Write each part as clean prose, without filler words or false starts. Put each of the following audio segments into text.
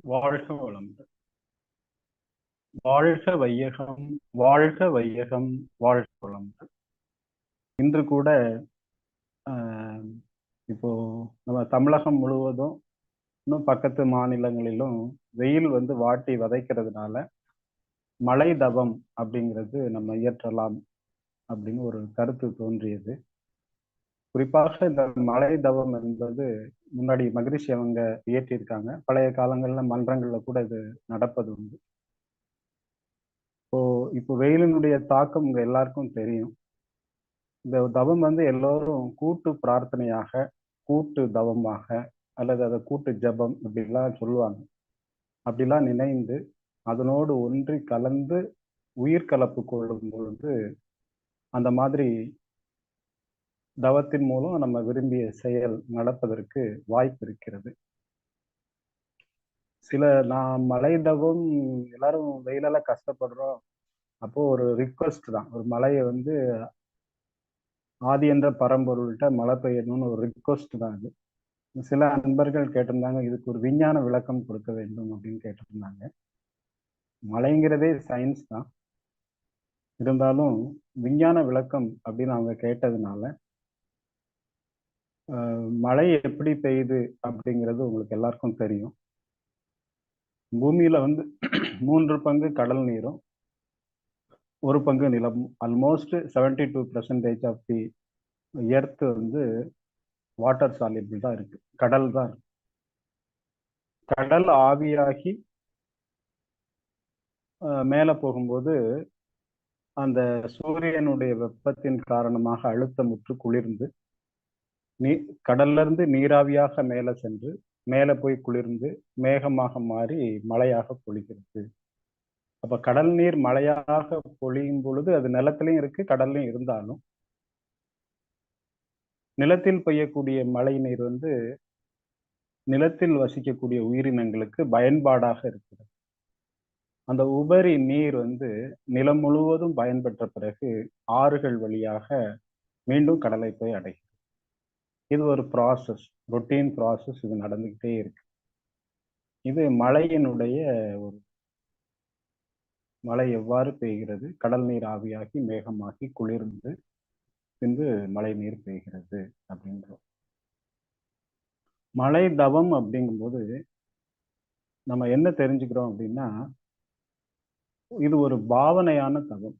வாழ்க வளமுடன். வாழ்க வையகம், வாழ்க வையகம், வாழ்க வளமுடன். இன்று கூட ஆஹ், இப்போ நம்ம தமிழகம் முழுவதும் இன்னும் பக்கத்து மாநிலங்களிலும் வெயில் வாட்டி வதைக்கிறதுனால மழை தவம் அப்படிங்கிறது நம்ம இயற்றலாம் அப்படின்னு ஒரு கருத்து தோன்றியது. குறிப்பாக இந்த மழை தவம் என்பது முன்னாடி மகரிஷி அவங்க இயற்றியிருக்காங்க. பழைய காலங்கள்ல மன்றங்கள்ல கூட இது நடப்பது உண்டு. இப்போ வெயிலினுடைய தாக்கம் உங்க எல்லாருக்கும் தெரியும். இந்த தவம் எல்லோரும் கூட்டு பிரார்த்தனையாக, கூட்டு தவமாக, அல்லது அதை கூட்டு ஜபம் இப்படிலாம் சொல்லுவாங்க. அப்படிலாம் நினைந்து அதனோடு ஒன்றி கலந்து உயிர் கலப்பு கொள்ளும் பொழுது அந்த மாதிரி தவத்தின் மூலம் நம்ம விரும்பிய செயல் நடப்பதற்கு வாய்ப்பு இருக்கிறது. நான் மழை தவம் எல்லாரும் வெயிலெல்லாம் கஷ்டப்படுறோம். அப்போ ஒரு ரிக்வஸ்ட் தான், ஒரு மழையை ஆதி என்ற பரம்பொருள்கிட்ட மழை பெய்யணும்னு ஒரு ரிக்வஸ்ட் தான் அது. சில நண்பர்கள் கேட்டிருந்தாங்க, இதுக்கு ஒரு விஞ்ஞான விளக்கம் கொடுக்க வேண்டும் அப்படின்னு கேட்டிருந்தாங்க. மழைங்கிறதே சயின்ஸ் தான், இருந்தாலும் விஞ்ஞான விளக்கம் அப்படின்னு அவங்க கேட்டதுனால மழை எப்படி பெய்யுது அப்படிங்கிறது உங்களுக்கு எல்லாருக்கும் தெரியும். பூமியில 3 பங்கு கடல் நீரும் 1 பங்கு நிலம். Almost 72% of the earth water சாலிபிள் தான் இருக்கு, கடல் தான் இருக்கு. கடல் ஆவியாகி மேலே போகும்போது அந்த சூரியனுடைய வெப்பத்தின் காரணமாக அழுத்தமுற்று குளிர்ந்து கடல்ல இருந்து நீராவியாக மேலே சென்று மேலே போய் குளிர்ந்து மேகமாக மாறி மழையாக பொழிகிறது. அப்ப கடல் நீர் மழையாக பொழியும் பொழுது அது நிலத்திலையும் இருக்கு, கடல்லையும் இருந்தாலும் நிலத்தில் பெய்யக்கூடிய மழை நீர் நிலத்தில் வசிக்கக்கூடிய உயிரினங்களுக்கு பயன்பாடாக இருக்கிறது. அந்த உபரி நீர் நிலம் முழுவதும் பயன்பெற்ற பிறகு ஆறுகள் வழியாக மீண்டும் கடலை போய் அடைகிறது. இது ஒரு ப்ராசஸ், ரொட்டீன் ப்ராசஸ். இது நடந்துகிட்டே இருக்கு. இது மழையினுடைய ஒரு மழை எவ்வாறு பெய்கிறது, கடல் நீர் ஆவியாகி மேகமாகி குளிர்ந்து பின்பு மழை நீர் பெய்கிறது அப்படின்றோம். மழை தவம் அப்படிங்கும்போது நம்ம என்ன தெரிஞ்சுக்கிறோம் அப்படின்னா, இது ஒரு பாவனையான தவம்.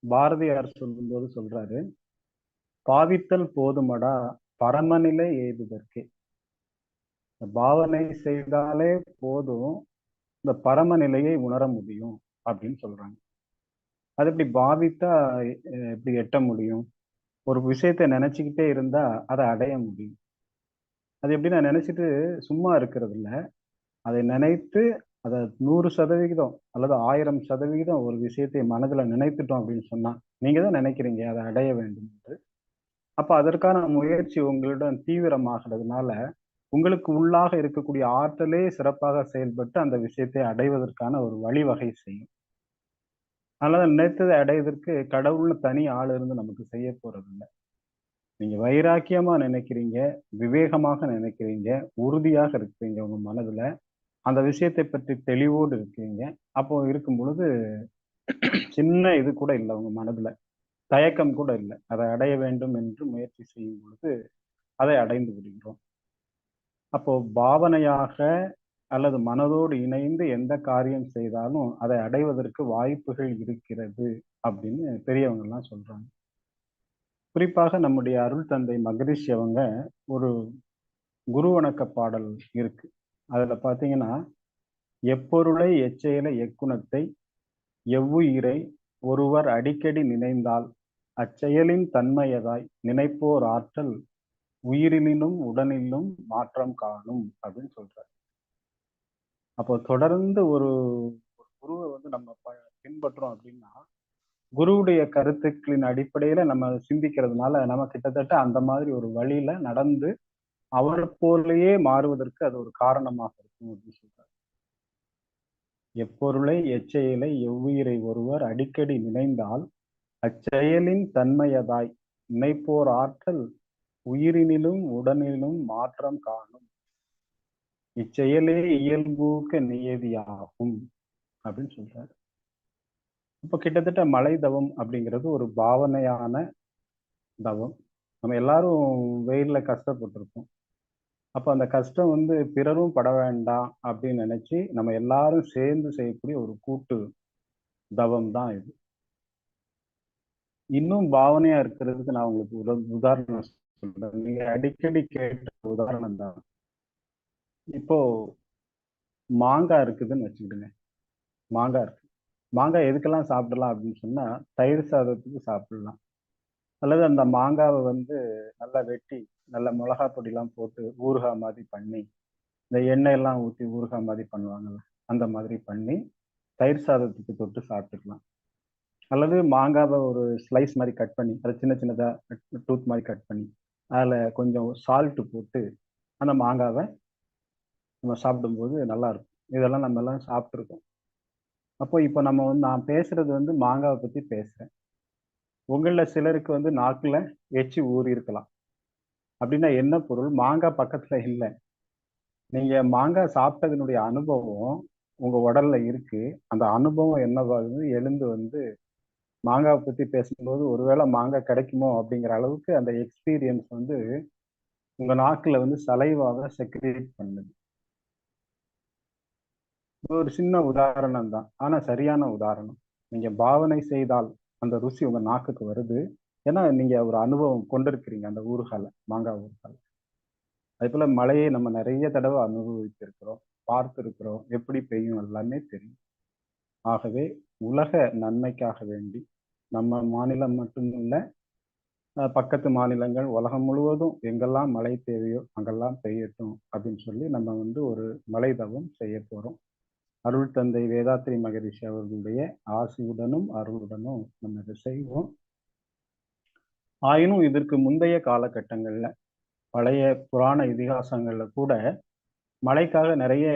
பாரதியார் சொல்லும்போது சொல்றாரு, பாவித்தல் போதுமடா பரமநிலை எய்துதற்கே. பாவனை செய்தாலே போதும் இந்த பரமநிலையை உணர முடியும் அப்படின்னு சொல்றாங்க. அது எப்படி பாவித்தா எப்படி எட்ட முடியும்? ஒரு விஷயத்தை நினைச்சுக்கிட்டே இருந்தா அதை அடைய முடியும். அது எப்படி நான் நினைச்சிட்டு சும்மா இருக்கிறது இல்ல, அதை நினைத்து அதை 100% அல்லது 1000% ஒரு விஷயத்தை மனதுல நினைத்துட்டோம் அப்படின்னு சொன்னா, நீங்க தான் நினைக்கிறீங்க அதை அடைய வேண்டும் என்று. அப்ப அதற்கான முயற்சி உங்களிடம் தீவிரமாகிறதுனால உங்களுக்கு உள்ளாக இருக்கக்கூடிய ஆற்றலே சிறப்பாக செயல்பட்டு அந்த விஷயத்தை அடைவதற்கான ஒரு வழிவகை செய்யும். அதனால நினைத்ததை அடைவதற்கு கடவுள்னு தனி ஆள் இருந்து நமக்கு செய்ய போறது இல்லை. நீங்க வைராக்கியமா நினைக்கிறீங்க, விவேகமாக நினைக்கிறீங்க, உறுதியாக இருக்கிறீங்க உங்க மனதுல, அந்த விஷயத்தை பற்றி தெளிவோடு இருக்கீங்க. அப்போ இருக்கும் பொழுது சின்ன இது கூட இல்லை உங்க மனதுல, தயக்கம் கூட இல்லை. அதை அடைய வேண்டும் என்று முயற்சி செய்யும் பொழுது அதை அடைந்து விடுகிறோம். அப்போ பாவனையாக அல்லது மனதோடு இணைந்து எந்த காரியம் செய்தாலும் அதை அடைவதற்கு வாய்ப்புகள் இருக்கிறது அப்படின்னு பெரியவங்க எல்லாம் சொல்றாங்க. குறிப்பாக நம்முடைய அருள் தந்தை மகரிஷி அவங்க ஒரு குரு வணக்க பாடல் இருக்கு. அதுல பாத்தீங்கன்னா, எப்பொருளை எச்செயலை எக்குணத்தை எவ்வுயிரை ஒருவர் அடிக்கடி நினைந்தால் அச்செயலின் தன்மையதாய் நினைப்போர் ஆற்றல் உயிரினும் உடனிலும் மாற்றம் காணும் அப்படின்னு சொல்றாரு. அப்போ தொடர்ந்து ஒரு குருவை நம்ம பின்பற்றோம் அப்படின்னா, குருவுடைய கருத்துக்களின் அடிப்படையில நம்ம சிந்திக்கிறதுனால நம்ம கிட்டத்தட்ட அந்த மாதிரி ஒரு வழியில நடந்து அவர் போலேயே மாறுவதற்கு அது ஒரு காரணமாக இருக்கும் அப்படின்னு சொல்றாரு. எப்பொருளை எச்செயலை எவ்வுயிரை ஒருவர் அடிக்கடி நினைந்தால் அச்செயலின் தன்மையதாய் நினைப்போர் ஆற்றல் உயிரினிலும் உடனிலும் மாற்றம் காணும். இச்செயலே இயல்பூக்க நியதியாகும் அப்படின்னு சொல்றாரு. இப்போ கிட்டத்தட்ட மலை தவம் அப்படிங்கிறது ஒரு பாவனையான தவம். நம்ம எல்லாரும் வெயில்ல கஷ்டப்பட்டிருப்போம். அப்ப அந்த கஷ்டம் பிறரும் பட வேண்டாம் அப்படின்னு நினைச்சு நம்ம எல்லாரும் சேர்ந்து செய்யக்கூடிய ஒரு கூட்டு தவம் தான் இது. இன்னும் பாவனையா இருக்கிறதுக்கு நான் உங்களுக்கு ஒரு உதாரணம் சொல்றேன். நீங்க அடிக்கடி கேட்ட உதாரணம் தான். இப்போ மாங்காய் இருக்குதுன்னு வச்சுக்கிடுங்க. மாங்காய் இருக்கு. மாங்காய் எதுக்கெல்லாம் சாப்பிடலாம் அப்படின்னு சொன்னா, தயிர் சாதத்துக்கு சாப்பிடலாம். அல்லது அந்த மாங்காவை நல்லா வெட்டி, நல்ல மிளகா பொடிலாம் போட்டு ஊறுகாய் மாதிரி பண்ணி, இந்த எண்ணெய் எல்லாம் ஊத்தி ஊறுகாய் மாதிரி பண்ணுவாங்கல்ல, அந்த மாதிரி பண்ணி தயிர் சாதத்துக்கு தொட்டு சாப்பிட்டுக்கலாம். அல்லது மாங்காவை ஒரு ஸ்லைஸ் மாதிரி கட் பண்ணி, அதை சின்ன சின்னதா டூத் மாதிரி கட் பண்ணி, அதுல கொஞ்சம் சால்ட் போட்டு அந்த மாங்காவை நம்ம சாப்பிடும்போது நல்லா இருக்கும். இதெல்லாம் நம்ம எல்லாம் சாப்பிட்டுருக்கோம். அப்போ இப்போ நான் பேசுறது மாங்காவை பத்தி பேசுறேன். உங்கள சிலருக்கு நாக்குல எச்சி ஊறி இருக்கலாம். அப்படின்னா என்ன பொருள்? மாங்காய் பக்கத்துல இல்ல. நீங்க மாங்காய் சாப்பிட்டதனுடைய அனுபவம் உங்க உடல்ல இருக்கு. அந்த அனுபவம் என்னவாகுது? எழுந்து மாங்காவை பத்தி பேசும்போது ஒருவேளை மாங்காய் கிடைக்குமோ அப்படிங்கிற அளவுக்கு அந்த எக்ஸ்பீரியன்ஸ் உங்க நாக்குல சலைவாக செக்ரேட் பண்ணுது. ஒரு சின்ன உதாரணம் தான். ஆனா சரியான உதாரணம். நீங்க பாவனை செய்தால் அந்த ருசி உங்க நாக்குக்கு வருது. ஏன்னா நீங்க ஒரு அனுபவம் கொண்டிருக்கிறீங்க அந்த ஊறுகால, மாங்காய் ஊறுகால. அதே போல மழையை நம்ம நிறைய தடவை அனுபவித்திருக்கிறோம், பார்த்திருக்கிறோம், எப்படி பெய்யும் எல்லாமே தெரியும். ஆகவே உலக நன்மைக்காக வேண்டி நம்ம மாநிலம் மட்டுமில்ல, பக்கத்து மாநிலங்கள் உலகம் முழுவதும் எங்கெல்லாம் மழை தேவையோ அங்கெல்லாம் பெய்யட்டும் அப்படின்னு சொல்லி நம்ம ஒரு மலை தவம் செய்ய போறோம். அருள் தந்தை வேதாத்ரி மகரிஷி அவர்களுடைய ஆசியுடனும் அருளுடனும் நம்ம இதை செய்வோம். ஆயினும் இதற்கு முந்தைய காலகட்டங்கள்ல பழைய புராண இதிகாசங்கள்ல கூட மழைக்காக நிறைய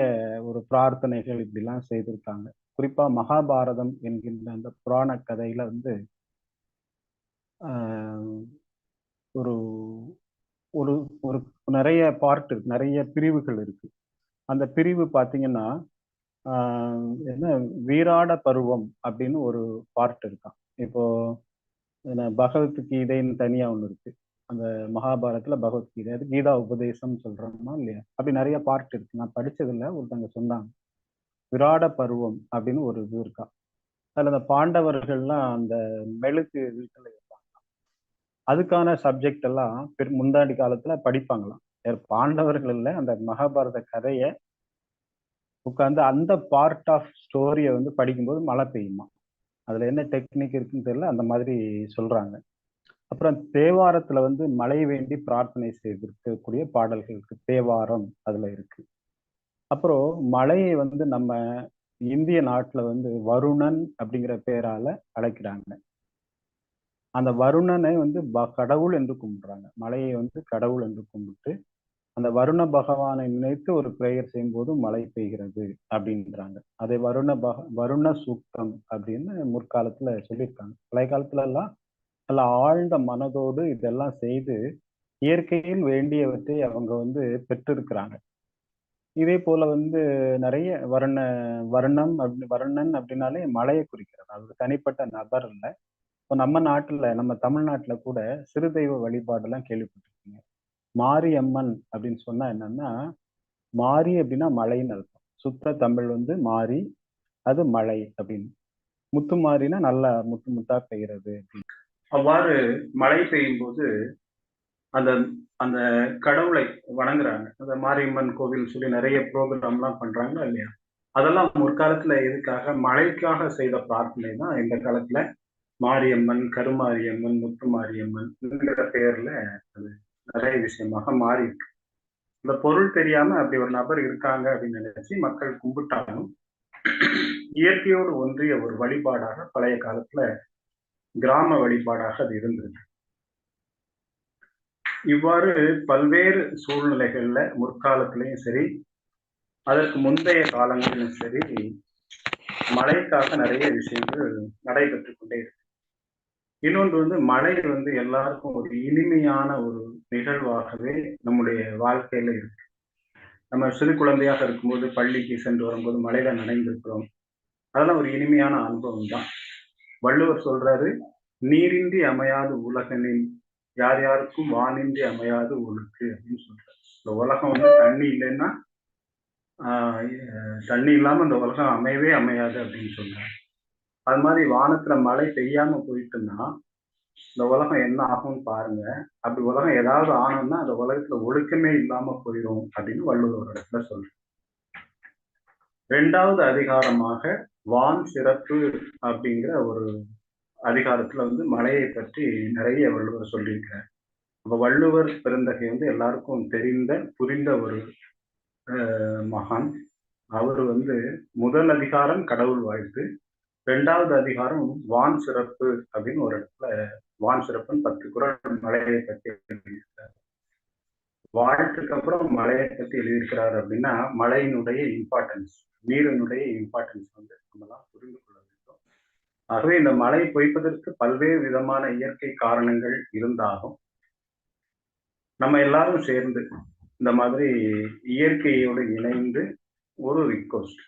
ஒரு பிரார்த்தனைகள் இப்படிலாம் செய்திருக்காங்க. குறிப்பா மகாபாரதம் என்கின்ற அந்த புராண கதையில ஆஹ், ஒரு ஒரு ஒரு நிறைய பார்ட் இருக்கு, நிறைய பிரிவுகள் இருக்கு. அந்த பிரிவு பார்த்தீங்கன்னா என்ன வீராட பருவம் அப்படின்னு ஒரு பார்ட் இருக்கான். இப்போ பகவத்கீதைன்னு தனியா ஒண்ணு இருக்கு. அந்த மகாபாரதத்துல பகவத்கீதை, அது கீதா உபதேசம் சொல்றோமா இல்லையா? அப்படி நிறைய பார்ட் இருக்கு. நான் படிச்சதுல ஒருத்தவங்க சொன்னாங்க. விராட பருவம் அப்படின்னு ஒரு இது இருக்கா. அதுல அந்த பாண்டவர்கள்லாம் அந்த மெழுகு வீட்டுல இருப்பாங்க. அதுக்கான சப்ஜெக்ட் எல்லாம் முந்தாடி காலத்துல படிப்பாங்களாம். பாண்டவர்கள் இல்ல, அந்த மகாபாரத கதையை உட்கார்ந்து அந்த பார்ட் ஆஃப் ஸ்டோரியை படிக்கும்போது மழை பெய்யுமா. அதுல என்ன டெக்னிக் இருக்குன்னு தெரியல, அந்த மாதிரி சொல்றாங்க. அப்புறம் தேவாரத்துல மழை வேண்டி பிரார்த்தனை செய்திருக்கக்கூடிய பாடல்கள் இருக்கு. தேவாரம் அதுல இருக்கு. அப்புறம் மழையை நம்ம இந்திய நாட்டுல வருணன் அப்படிங்கிற பேரால அழைக்கிறாங்க. அந்த வருணனை கடவுள் என்று கும்பிடுறாங்க. மழையை கடவுள் என்று கும்பிட்டு அந்த வருண பகவானை நினைத்து ஒரு பிரேயர் செய்யும் போது மழை பெய்கிறது அப்படின்றாங்க. அதை வருண சூக்தம் அப்படின்னு முற்காலத்துல சொல்லியிருக்காங்க. பழைய காலத்துல எல்லாம் நல்ல ஆழ்ந்த மனதோடு இதெல்லாம் செய்து இயற்கையில் வேண்டியவற்றை அவங்க பெற்றிருக்கிறாங்க. இதே போல நிறைய வருணன் அப்படின்னாலே மழையை குறிக்கிறது. அது தனிப்பட்ட நபர் இல்ல. இப்போ நம்ம நாட்டுல, நம்ம தமிழ்நாட்டுல கூட சிறு தெய்வ வழிபாடு எல்லாம் கேள்விப்பட்டிருக்கீங்க. மாரியம்மன் அப்படின்னு சொன்னா என்னன்னா, மாரி அப்படின்னா மழைன்னு அர்த்தம். சுத்த தமிழ் மாரி, அது மழை அப்படின்னு. முத்து மாறினா நல்லா முத்து முத்தா பெய்கிறது அப்படின்னு. அவ்வாறு மழை பெய்யும் போது அந்த அந்த கடவுளை வணங்குறாங்க. அந்த மாரியம்மன் கோவில் சொல்லி நிறைய ப்ரோக்ராம்லாம் பண்றாங்க இல்லையா? அதெல்லாம் முற்காலத்துல எதுக்காக? மழைக்காக செய்த பிரார்த்தனை தான் இந்த காலத்துல மாரியம்மன், கருமாரியம்மன், முத்து மாரியம்மன் பெயர்ல அது நிறைய விஷயமாக மாறி இருக்கு. இந்த பொருள் தெரியாம அப்படி ஒரு நபர் இருக்காங்க அப்படின்னு நினைச்சு மக்கள் கும்பிட்டாலும் இயற்கையோடு ஒன்றிய ஒரு வழிபாடாக பழைய காலத்துல கிராம வழிபாடாக அது இருந்திருக்கு. இவ்வாறு பல்வேறு சூழ்நிலைகள்ல முற்காலத்திலையும் சரி, அதற்கு முந்தைய காலங்களிலும் சரி, மழைக்காக நிறைய விஷயங்கள் நடைபெற்று கொண்டே இருக்கு. இன்னொன்று மழை எல்லாருக்கும் ஒரு இனிமையான ஒரு நிகழ்வாகவே நம்முடைய வாழ்க்கையில இருக்கு. நம்ம சிறு குழந்தையாக இருக்கும்போது பள்ளிக்கு சென்று வரும்போது மழையில நனைந்திருக்கிறோம். அதெல்லாம் ஒரு இனிமையான அனுபவம் தான். வள்ளுவர் சொல்றாரு, நீரின்றி அமையாது உலகனில் யார் யாருக்கும் வானின்றி அமையாது ஒழுக்கு அப்படின்னு சொல்றாரு. இந்த உலகம் வந்து தண்ணி இல்லைன்னா தண்ணி இல்லாம இந்த உலகம் அமையவே அமையாது அப்படின்னு சொல்றாரு. அது மாதிரி வானத்துல மழை பெய்யாம போயிட்டுன்னா இந்த உலகம் என்ன ஆகும்னு பாருங்க. அப்படி உலகம் ஏதாவது ஆனோம்னா அந்த உலகத்துல ஒழுக்கமே இல்லாம போயிடும் அப்படின்னு வள்ளுவர் ஒரு இடத்துல சொல்றாரு. 2வது அதிகாரமாக வான் சிறப்பு அப்படிங்கிற ஒரு அதிகாரத்துல வந்து மழையை பற்றி நிறைய வள்ளுவர் சொல்லியிருக்கிறார். அப்ப வள்ளுவர் பெருந்தகை வந்து எல்லாருக்கும் தெரிந்த புரிந்த ஒரு மகான். அவர் வந்து முதல் அதிகாரம் கடவுள் வாழ்த்து, 2வது அதிகாரம் வான் சிறப்பு அப்படின்னு ஒரு இடத்துல வான் சிறப்புன்னு 10 குறள் மழையை பற்றி எழுதியிருக்கிறார். வாழ்த்துக்கு அப்புறம் மழையை பற்றி எழுதியிருக்கிறார் அப்படின்னா மழையினுடைய இம்பார்ட்டன்ஸ், நீரினுடைய இம்பார்ட்டன்ஸ் வந்து நம்மளாம் புரிந்து கொள்ள வேண்டும். ஆகவே இந்த மழை பொய்ப்பதற்கு பல்வேறு விதமான இயற்கை காரணங்கள் இருந்தாலும் நம்ம எல்லாரும் சேர்ந்து இந்த மாதிரி இயற்கையோடு இணைந்து ஒரு ரிக்வெஸ்ட்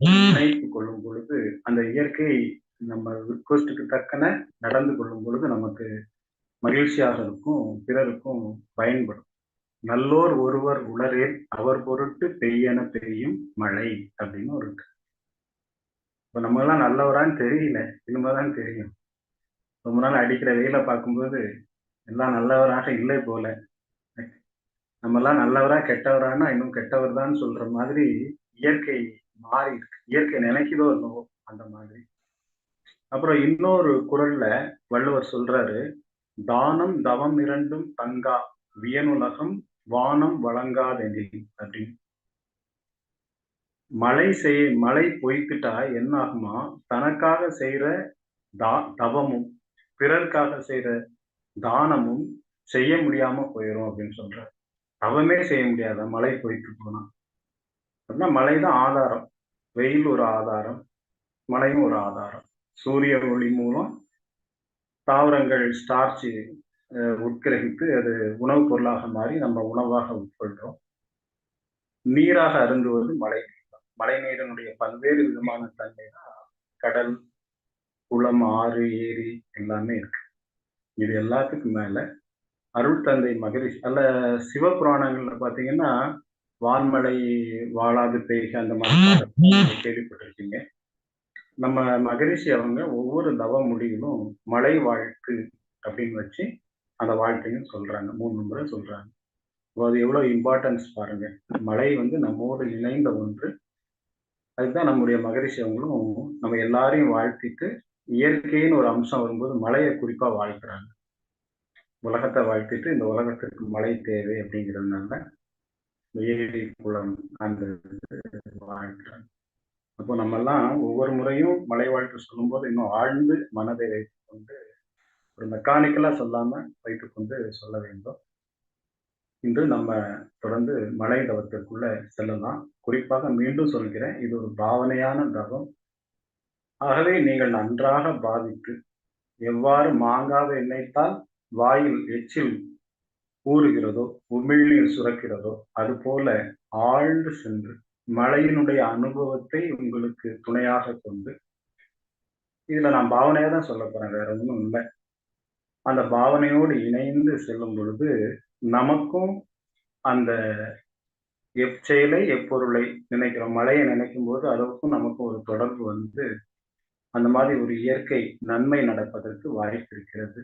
இணைத்துக் கொள்ளும் பொழுது அந்த இயற்கை நம்ம ரிக்வெஸ்டுக்கு தக்கன நடந்து கொள்ளும் பொழுது நமக்கு மகிழ்ச்சியாக இருக்கும், பிறருக்கும் பயன்படும். நல்லோர் ஒருவர் உளரேல் அவர் பொருட்டு பெய்யன பெய்யும் மழை அப்படின்னு ஒரு இருக்கு. இப்ப நம்ம எல்லாம் நல்லவரான்னு தெரியல, இனிமேதான் தெரியும். ரொம்ப நாள் அடிக்கிற வெயில பார்க்கும்போது எல்லாம் நல்லவராக இல்லை போல. நம்ம எல்லாம் நல்லவரா கெட்டவரானா இன்னும் கெட்டவர் தான் சொல்ற மாதிரி இயற்கை மாறி இருக்கு. இயற்கை நினைக்குதோ என்னவோ அந்த மாதிரி. அப்புறம் இன்னொரு குறள்ல வள்ளுவர் சொல்றாரு, தானம் தவம் இரண்டும் தங்கா வியனுலகம் வானம் வழங்காதெனில் அப்படின்னு. மழை பொய்த்துட்டா என்ன ஆகுமா, தனக்காக செய்யற தவமும் பிறருக்காக செய்யற தானமும் செய்ய முடியாம போயிடும் அப்படின்னு சொல்றாரு. தவமே செய்ய முடியாத மழை பொய்த்து போனா அப்படின்னா மழைதான் ஆதாரம். வெயில் ஒரு ஆதாரம், மழையும் ஒரு ஆதாரம். சூரிய ஒளி மூலம் தாவரங்கள் ஸ்டார்ச் உட்கிரகித்து அது உணவுப் பொருளாக மாறி நம்ம உணவாக உட்கொள்றோம். நீராக அருந்துவது மழை நீர் தான். மழை நீரினுடைய பல்வேறு விதமான தன்மை தான் கடல், குளம், ஆறு, ஏரி எல்லாமே இருக்கு. இது எல்லாத்துக்கும் மேல அருள் தந்தை மகரிஷி அல்ல சிவபுராணங்கள்ல பாத்தீங்கன்னா வான்மழை வாழாது பெய்க அந்த மாதிரி கேள்விப்பட்டிருக்கீங்க. நம்ம மகரிஷி அவங்க ஒவ்வொரு தவ முடிவிலும் மழை வாழ்த்து அப்படின்னு வச்சு அந்த வாழ்க்கையும் சொல்றாங்க. 3 முறை சொல்றாங்க. அது எவ்வளவு இம்பார்ட்டன்ஸ் பாருங்க. மழை வந்து நம்மோடு இணைந்த ஒன்று. அதுதான் நம்முடைய மகரிஷி அவங்களும் நம்ம எல்லாரையும் வாழ்த்திட்டு இயற்கைன்னு ஒரு அம்சம் வரும்போது மழையை குறிப்பா வாழ்த்துறாங்க. உலகத்தை வாழ்த்திட்டு இந்த உலகத்திற்கு மழை தேவை அப்படிங்கிறதுனால ஏரி குளம் அந்த வாழ்த்துறாங்க. அப்போ நம்ம எல்லாம் ஒவ்வொரு முறையும் மழை வாழ்த்து சொல்லும்போது இன்னும் ஆழ்ந்து மனதை வைத்துக் கொண்டு ஒரு மெக்கானிக்கலா சொல்லாம வைத்துக் கொண்டு சொல்ல வேண்டும். இன்று நம்ம தொடர்ந்து மழை தவத்திற்குள்ள செல்லலாம். குறிப்பாக மீண்டும் சொல்கிறேன், இது ஒரு பாவனையான தவம். ஆகவே நீங்கள் நன்றாக பாவித்து எவ்வாறு மாங்காவை எண்ணெய்த்தால் வாயில் எச்சில் ஊறுகிறதோ உமிழ்நீர் சுரக்கிறதோ அதுபோல ஆழ்ந்து சென்று மழையினுடைய அனுபவத்தை உங்களுக்கு துணையாக கொண்டு, இதுல நான் பாவனையா தான் சொல்ல போறேன், வேற ஒன்றும் இல்லை. அந்த பாவனையோடு இணைந்து செல்லும் பொழுது நமக்கும் அந்த எச்செயலை எப்பொருளை நினைக்கிறோம், மழையை நினைக்கும் போது அதற்கும் நமக்கும் ஒரு தொடர்பு வந்து அந்த மாதிரி ஒரு இயற்கை நன்மை நடப்பதற்கு வாய்ப்பு இருக்கிறது.